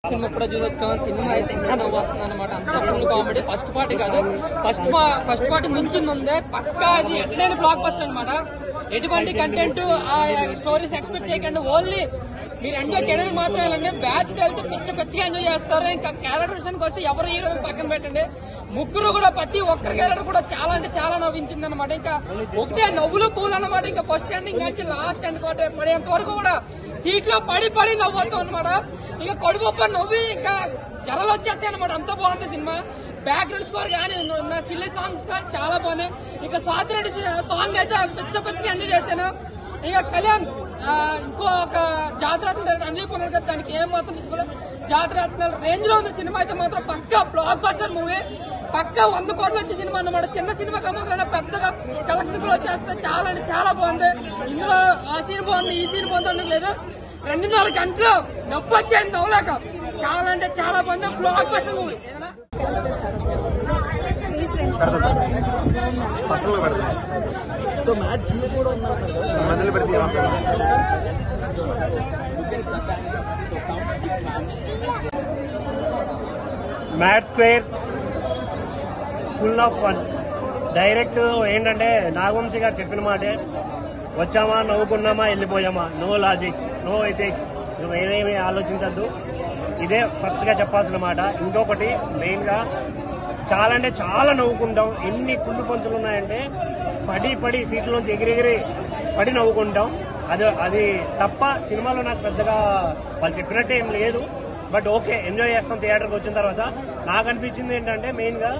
Cinema కూడా చూసొచ్చాం. Cinema అయితే ఇంకా నవ్వు వస్తుంది అనమాట. అంత ఫుల్ కామెడీ. ఫస్ట్ పార్ట్ కాదు, ఫస్ట్ పార్ట్ మించింది ఉంది. పక్కా అది ఎట్లైన బ్లాక్ బస్టర్ అనమాట. ఎటువంటి కంటెంట్ ఆ స్టోరీస్ ఎక్స్పెక్ట్ చేయకండి. ఓన్లీ మీరు ఎంజాయ్ చేయడానికి మాత్రం వెళ్ళండి. బ్యాచ్ వెళ్తే పిచ్చిగా ఎంజాయ్ చేస్తారు. ఇంకా క్యారెక్టర్ విషయానికి వస్తే ఎవరు హీరో పక్కన పెట్టండి. ముగ్గురు కూడా ప్రతి ఒక్కరి క్యారెక్టర్ కూడా చాలా అంటే చాలా నవ్వించింది అనమాట. ఇంకా ఒకటే నవ్వులు పూలు అనమాట. ఇంకా ఫస్ట్ ఎండింగ్ నుంచి లాస్ట్ ఎండ్ పడేంత వరకు కూడా సీట్ లో పడి నవ్వుతాం అనమాట. ఇంకా కడుపొప్ప నవ్వి ఇంకా జరలు వచ్చేస్తాయి అనమాట. అంత బాగుంటుంది సినిమా. బ్యాక్గ్రౌండ్ స్కోర్ కానీ సిల్లీ సాంగ్స్ కానీ చాలా బాగున్నాయి. ఇంకా స్వాతిరెడ్డి సాంగ్ అయితే పిచ్చిగా ఎంజాయ్ చేశాను. ఇక కళ్యాణ్ ఇంకో ఒక జాతరత్నాలు అందిపోయినారు కదా, దానికి ఏం మాత్రం తీసుకోలేదు. జాతరత్నాలు రేంజ్ లో ఉంది సినిమా అయితే మాత్రం. పక్కా బ్లాక్ బస్టర్ మూవీ. పక్కా 100 కోట్లు వచ్చే సినిమా అన్నమాట. చిన్న సినిమా కన్నా పెద్దగా కలెక్షన్ కూడా వచ్చేస్తే చాలా అంటే చాలా బాగుంది. ఇందులో ఆ సీన్ బాగుంది, ఈ సీన్ బాగుంది అనడం లేదు. 2.5 గంటలు నొప్పి వచ్చేది నవ్వలేక. చాలా అంటే చాలా బాగుంది. Blockbuster movie. ఏదైనా సో మ్యాట్ కూడా మొదలు పెడితే Mad Square full of fun. Direct ఏంటంటే నాగవంశీ గారు చెప్పిన మాటే, వచ్చామా నవ్వుకున్నామా వెళ్ళిపోయామా, నో లాజిక్స్, నో ఎథిక్స్, నువ్వు ఏమేమి ఆలోచించద్దు. ఇదే ఫస్ట్ గా చెప్పాల్సిన మాట. ఇంకొకటి మెయిన్ గా చాలా అంటే చాలా నవ్వుకుంటాం. ఎన్ని కుళ్ళు పంచులు ఉన్నాయంటే పడి సీట్లోంచి ఎగిరెగిరి పడి నవ్వుకుంటాం. అది తప్ప సినిమాలో నాకు పెద్దగా వాళ్ళు చెప్పినట్టు ఏం లేదు. బట్ ఓకే, ఎంజాయ్ చేస్తాం థియేటర్కి వచ్చిన తర్వాత. నాకు అనిపించింది ఏంటంటే మెయిన్ గా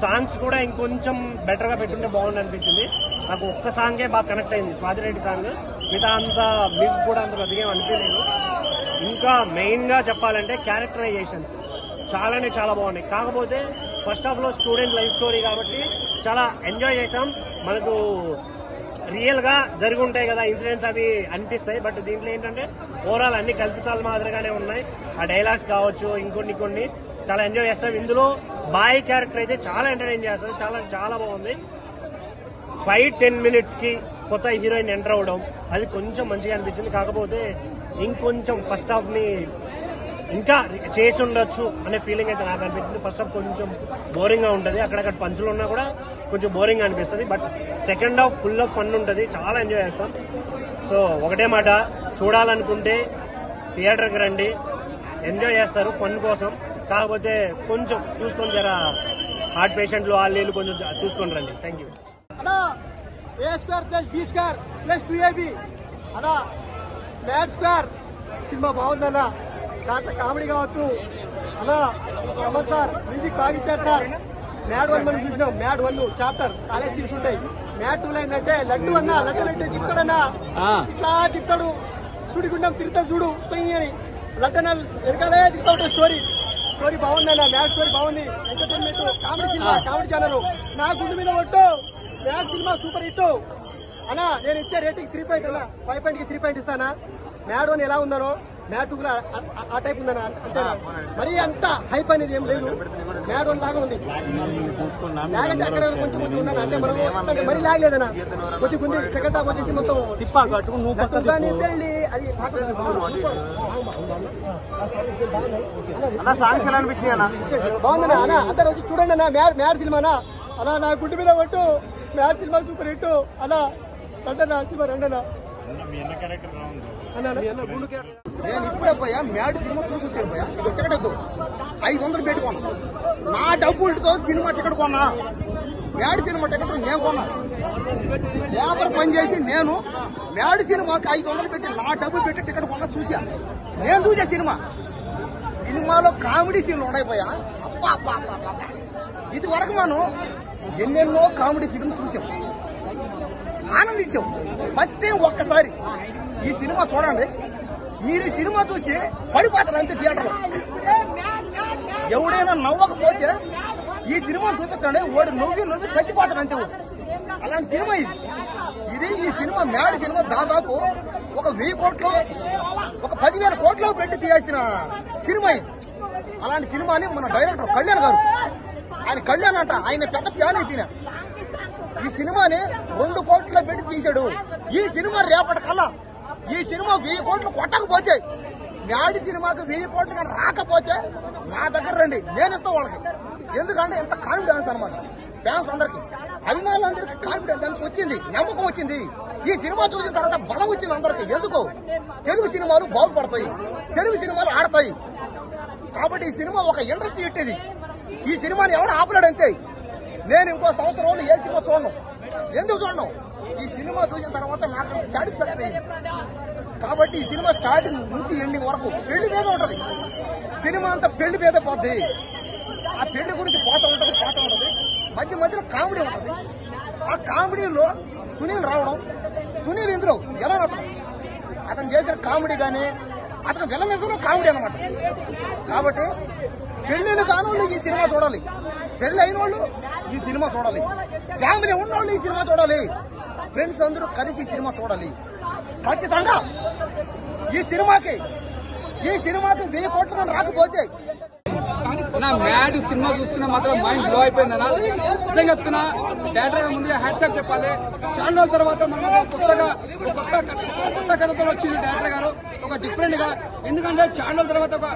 సాంగ్స్ కూడా ఇంకొంచెం బెటర్ గా పెట్టుంటే బాగుంది అనిపించింది. నాకు ఒక్క సాంగే బాగా కనెక్ట్ అయింది, స్వాతిరెడ్డి సాంగ్. మిగతా అంత మ్యూజిక్ కూడా అంత పెద్దగా అనిపించలేదు. ఇంకా మెయిన్ గా చెప్పాలంటే క్యారెక్టరైజేషన్స్ చాలా అంటే చాలా బాగున్నాయి. కాకపోతే ఫస్ట్ హాఫ్ లో స్టూడెంట్ లైఫ్ స్టోరీ కాబట్టి చాలా ఎంజాయ్ చేసాం. మనకు రియల్ గా జరిగి ఉంటాయి కదా ఇన్సిడెంట్స్, అవి అనిపిస్తాయి. బట్ దీంట్లో ఏంటంటే ఓవరాల్ అన్ని కల్పితాలు మాదిరిగానే ఉన్నాయి. ఆ డైలాగ్స్ కావచ్చు, కొన్ని చాలా ఎంజాయ్ చేస్తాం. ఇందులో బాయ్ క్యారెక్టర్ అయితే చాలా ఎంటర్టైన్ చేస్తారు. చాలా చాలా బాగుంది. 5-10 minutes కి కొత్త హీరోయిన్ ఎంటర్ అవడం అది కొంచెం మంచిగా అనిపించింది. కాకపోతే ఇంకొంచెం ఫస్ట్ హాఫ్ ని ఇంకా చేసి ఉండొచ్చు అనే ఫీలింగ్ అయితే నాకు అనిపించింది. ఫస్ట్ హాఫ్ కొంచెం బోరింగ్ గా ఉంటుంది, అక్కడక్కడ పంచులు ఉన్నా కూడా కొంచెం బోరింగ్ గా అనిపిస్తుంది. But second half full of fun ఉంటుంది, చాలా ఎంజాయ్ చేస్తాం. సో ఒకటే మాట, చూడాలనుకుంటే థియేటర్కి రండి, ఎంజాయ్ చేస్తారు ఫన్ కోసం. కాకపోతే కొంచెం చూసుకొని జర హార్ట్ పేషెంట్లు వాళ్ళు కొంచెం చూసుకొని రండి. Thank you. అన్నా A² + B² + 2AB అన్నా మ్యాట్ స్క్వేర్ సినిమా బాగుందన్నా. దాంట్లో కామెడీ కావచ్చు అన్నా. అమర్ సార్ మ్యూజిక్ బాగా ఇచ్చారు సార్. మ్యాడ్ 1 మనం చూసినాం. మ్యాడ్ 1 చాప్టర్ కాలేజ్ సీన్స్ ఉంటాయి. మ్యాడ్ 2 లో ఏంటంటే లడ్డు అన్నా, లడ్డు అయితే తిప్పుతాడన్నా, ఇట్లా తిప్పుతాడు, సుడిగుండం తిరుగుతాడు చూడు సొయ్యి అని. లడ్డు వెనకాలే తిరుగుతా ఉంటాడు. స్టోరీ బాగుందన్నా. మ్యాడ్ స్టోరీ బాగుంది. Entertainment comedy cinema, comedy channel. నా గుండు మీద ఒట్టు మ్యాడ్ సినిమా సూపర్ హిట్ అన్నా. నేను ఇచ్చే రేటింగ్ 3 పాయింట్ అన్నా. 5 పాయింట్ కి 3 పాయింట్ ఇస్తానా. మ్యాడ్ 1 ఎలా ఉందనో మ్యాడ్ 2 కూడా ఆ టైప్ ఉందన్నా. అంతేనా, మరీ అంత హైప్ అనేది ఏం లేదు. మ్యాడ్ 1 లాగా ఉంది. లాగ్ అంటే అక్కడ కొంచెం ఉన్నాను అంటే మనం మరీ లాగ్ లేదన్నా. కొద్దిగా ఉంది. సెకండ్ హాఫ్ వచ్చేసి మొత్తం పెళ్లి అది సాంగ్స్ ఎలా అనిపించింది అన్న? బాగుందన్నా. అన్న అందరు వచ్చి చూడండి అన్న. మ్యాడ్ సినిమానా అలా. నా గుడ్డు మీద పట్టు మ్యాడ్ సినిమా సూపర్ హిట్ అలా. రండన్నా సినిమా రండన్నా. నేను ఇప్పుడే పోయా మ్యాడ్ సినిమా చూసి వచ్చాను పోయా. ఇది టికెట్ 500 పెట్టుకున్నా. నా డబ్బులతో సినిమా టికెట్ కొన్నా. మ్యాడ్ సినిమా టికెట్ నేను కొన్నా. లేబర్ పని చేసి నేను మ్యాడ్ సినిమాకి 500 పెట్టి నా డబ్బులు పెట్టి టికెట్ కొన్నా. నేను చూసా సినిమాలో కామెడీ సీన్లు ఉన్నాయిపోయా. అబ్బా ఇది వరకు మనం ఎన్నెన్నో కామెడీ ఫిల్మ్ చూసాం, ఆనందించాం. ఫస్ట్ టైం ఒక్కసారి ఈ సినిమా చూడండి. మీరు ఈ సినిమా చూసి పడిపోతారు అంతే థియేటర్లో. ఎవడైనా నవ్వకపోతే ఈ సినిమా చూపించండి, వాడు నవ్వి చచ్చిపోతాడు అంతే. అలాంటి సినిమా ఇది. ఈ సినిమా మ్యాడ్ సినిమా దాదాపు ఒక 1000 కోట్లు, ఒక 10,000 కోట్లు పెట్టి తీయాల్సిన సినిమా ఇది. అలాంటి సినిమాని మన డైరెక్టర్ కళ్యాణ్ గారు, ఆయన కళ్యాణ్ అంట, ఆయన పెద్ద ఫ్యాన్ అయిపోయినా. ఈ సినిమాని 2 కోట్లు పెట్టి తీశాడు. ఈ సినిమా రేపటి కల్లా ఈ సినిమా 1000 కోట్లు కొట్టకపోతే మ్యాడ్ సినిమాకి 1000 కోట్లు కానీ రాకపోతే నా దగ్గర రండి, నేను ఇస్తా వాళ్ళకి. ఎందుకంటే ఎంత కాన్ఫిడెన్స్ అనమాట ఫ్యాన్స్ అందరికి, అభిమానులందరికీ కాన్ఫిడెన్స్ వచ్చింది, నమ్మకం వచ్చింది. ఈ సినిమా చూసిన తర్వాత బలం వచ్చింది అందరికి. ఎందుకు? తెలుగు సినిమాలు బాగుపడతాయి, తెలుగు సినిమాలు ఆడతాయి. కాబట్టి ఈ సినిమా ఒక ఇండస్ట్రీ ఇట్టేది. ఈ సినిమాని ఎవడు ఆపలేడంతే. నేను ఇంకో సంవత్సరం రోజులు ఏ సినిమా చూడను. ఎందుకు చూడను? ఈ సినిమా చూసిన తర్వాత నాకు సాటిస్ఫాక్షన్ అయింది. కాబట్టి ఈ సినిమా స్టార్టింగ్ నుంచి ఎండింగ్ వరకు పెళ్లి మీద ఉంటది. సినిమా అంతా పెళ్లి మీద పోద్ది. ఆ పెళ్లి గురించి పోతా ఉంటది. మధ్య మధ్యలో కామెడీ ఉంటది. ఆ కామెడీలో సునీల్ రావడం, సునీల్ ఇందులో ఎలా అతను చేసిన కామెడీ కానీ అతను విలనిజంలో కామెడీ అనమాట. కాబట్టి పెళ్లిళ్ళు కానోళ్ళు ఈ సినిమా చూడాలి, పెళ్లి అయిన వాళ్ళు ఈ సినిమా చూడాలి, ఫ్యామిలీ ఉన్నోళ్ళు ఈ సినిమా చూడాలి, ఫ్రెండ్స్ అందరూ కలిసి ఈ సినిమా చూడాలి. ఖచ్చితంగా ఈ సినిమాకి 1000 కోట్లు కానీ రాకపోతే నా మ్యాడ్ సినిమా చూస్తున్నా మాత్రం మైండ్ బ్లో అయిపోయిందన్నా. నిజంగా చెప్తున్నా, డైరెక్టర్ గా ముందుగా హ్యాట్సాప్ చెప్పాలి. చాలా రోజుల తర్వాత మనం కొత్త కథతో వచ్చింది డైరెక్టర్ గారు, ఒక డిఫరెంట్ గా. ఎందుకంటే చాలా రోజుల తర్వాత ఒక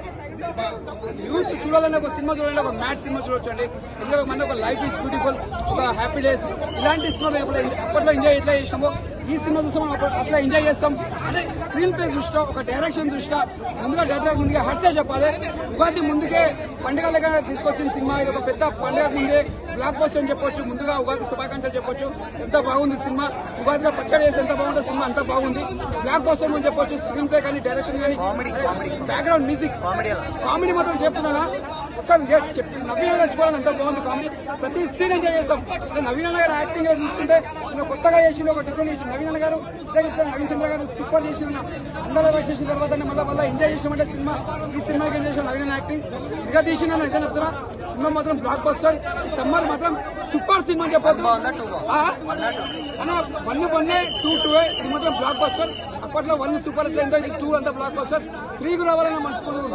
యూత్ చూడాలని, ఒక సినిమా చూడాలని, ఒక మ్యాడ్ సినిమా చూడొచ్చండి. ఎందుకంటే మన ఒక లైఫ్ ఈజ్ బ్యూటిఫుల్, ఒక హ్యాపీ డేస్, ఇలాంటి సినిమాలు అప్పట్లో ఎంజాయ్ ఎట్లా చేసినామో ఈ సినిమా చూస్తాం అట్లా ఎంజాయ్ చేస్తాం. అంటే స్క్రీన్ ప్లే చూసినా, ఒక డైరెక్షన్ చూసినా, ముందుగా డైరెక్టర్ ముందుగా హ్యాట్సాప్ చెప్పాలి. ఉగాది ముందుకే పండుగలుగా తీసుకొచ్చిన సినిమా, ఇది ఒక పెద్ద పండుగ ముందే బ్లాక్ బస్టర్ అని చెప్పొచ్చు. ముందుగా ఉగాది శుభాకాంక్షలు చెప్పొచ్చు. ఎంత బాగుంది సినిమా, ఉగాదిలో పచ్చడి చేసి ఎంత బాగుంటుంది సినిమా, అంత బాగుంది. బ్లాక్ బస్టర్ అని చెప్పొచ్చు. స్క్రీన్ ప్లే కానీ, డైరెక్షన్ కానీ, బ్యాక్గ్రౌండ్ మ్యూజిక్, కామెడీ మాత్రం చెప్తున్నానా అసలు నవీన తెచ్చుకోవాలని ఎంత బాగుంది కామెడీ. ప్రతి సీన్ ఎంజాయ్ చేస్తాం. నవీన గారు యాక్టింగ్ చూస్తుంటే కొత్తగా చేసిండు, ఒక డిఫరెంట్ చేసి నవీన గారు, నవీన్ చంద్ర గారు సూపర్ చేసిన. అందరూ చేసిన తర్వాత మళ్ళీ ఎంజాయ్ చేసామంటే సినిమా, ఈ సినిమాకి ఎంజాయ్ చేసిన నవీన యాక్టింగ్ ఇక తీసిన ఇదే చెప్తున్నా. సినిమా మాత్రం బ్లాక్ బస్టర్. ఈ సమ్మర్ మాత్రం సూపర్ సినిమా అని చెప్పొద్దు అన్న. 1 2 ఇది మాత్రం బ్లాక్ బస్టర్. అప్పట్లో 1 సూపర్ హిట్ అయిందో, ఇది 2 అంతా బ్లాక్ బస్టర్. 3 కు రావాలని మనసుకుంటున్నాను.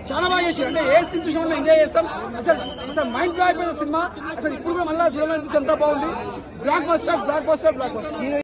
చాలా బాగా చేశారు. అంటే ఏ సిచ్యువేషన్ ఎంజాయ్ చేస్తాం. అసలు మైండ్ బ్లో అయిపోయిన సినిమా. అసలు ఇప్పుడు కూడా మళ్ళీ చూడాలనిపిస్తే ఎంత బాగుంది. Block buster.